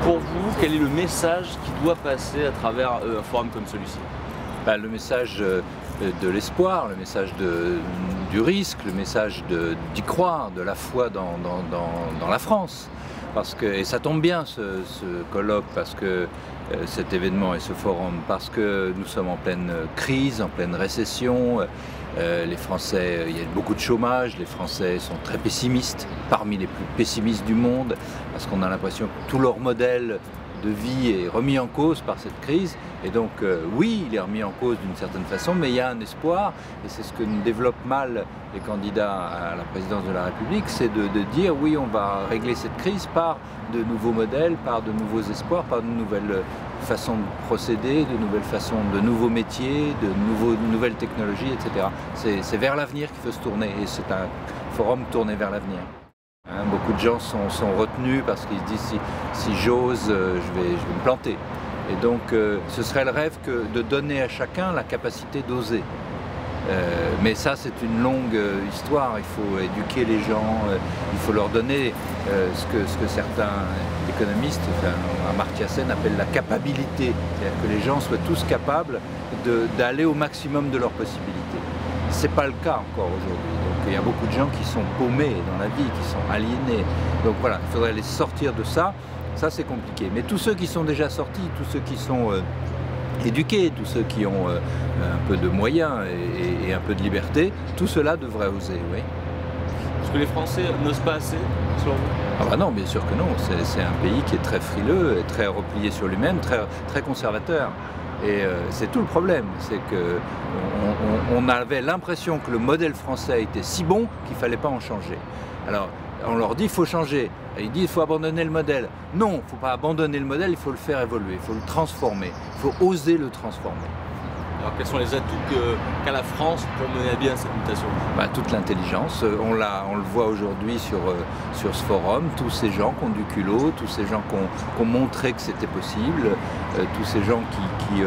Pour vous, quel est le message qui doit passer à travers un forum comme celui-ci? Le message de l'espoir, le message du risque, le message d'y croire, de la foi dans la France. Et ça tombe bien ce colloque, parce que cet événement et ce forum, parce que nous sommes en pleine crise, en pleine récession. Les Français, il y a beaucoup de chômage, les Français sont très pessimistes, parmi les plus pessimistes du monde, parce qu'on a l'impression que tout leur modèle de vie est remis en cause par cette crise. Et donc oui, il est remis en cause d'une certaine façon, mais il y a un espoir, et c'est ce que nous développent mal les candidats à la présidence de la République, c'est de dire oui, on va régler cette crise par de nouveaux modèles, par de nouveaux espoirs, par de nouvelles façons de procéder, de nouvelles façons, de nouveaux métiers, de nouvelles technologies, etc. C'est vers l'avenir qu'il faut se tourner, et c'est un forum tourné vers l'avenir. Beaucoup de gens sont retenus parce qu'ils se disent si j'ose, je vais me planter. Et donc ce serait le rêve de donner à chacun la capacité d'oser. Mais ça, c'est une longue histoire. Il faut éduquer les gens, il faut leur donner ce que certains économistes, Amartya Sen, appellent la capacité. C'est-à-dire que les gens soient tous capables d'aller au maximum de leurs possibilités. Ce n'est pas le cas encore aujourd'hui. Donc il y a beaucoup de gens qui sont paumés dans la vie, qui sont aliénés. Donc voilà, il faudrait les sortir de ça. Ça, c'est compliqué. Mais tous ceux qui sont déjà sortis, tous ceux qui sont éduqués, tous ceux qui ont un peu de moyens et un peu de liberté, tout cela devrait oser, oui. Est-ce que les Français n'osent pas assez, selon vous? Ah non, bien sûr que non. C'est un pays qui est très frileux, très replié sur lui-même, très conservateur. Et c'est tout le problème, c'est qu'on avait l'impression que le modèle français était si bon qu'il ne fallait pas en changer. Alors, on leur dit qu'il faut changer. Et ils disent qu'il faut abandonner le modèle. Non, il ne faut pas abandonner le modèle, il faut le faire évoluer, il faut le transformer, il faut oser le transformer. Alors quels sont les atouts qu'a la France pour mener à bien cette mutation? Toute l'intelligence, on le voit aujourd'hui sur ce forum, tous ces gens qui ont du culot, tous ces gens qui ont montré que c'était possible, tous ces gens qui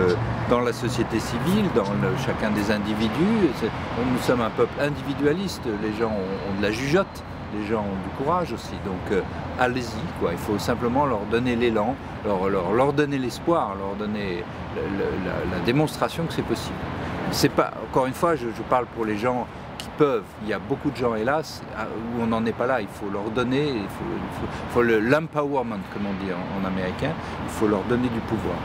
dans la société civile, dans chacun des individus, nous sommes un peuple individualiste, les gens ont de la jugeote. Les gens ont du courage aussi, donc allez-y, quoi. Il faut simplement leur donner l'élan, leur donner l'espoir, leur donner la démonstration que c'est possible. C'est pas, encore une fois, je parle pour les gens qui peuvent. Il y a beaucoup de gens, hélas, où on n'en est pas là. Il faut leur donner, il faut l'empowerment, comme on dit en américain, il faut leur donner du pouvoir.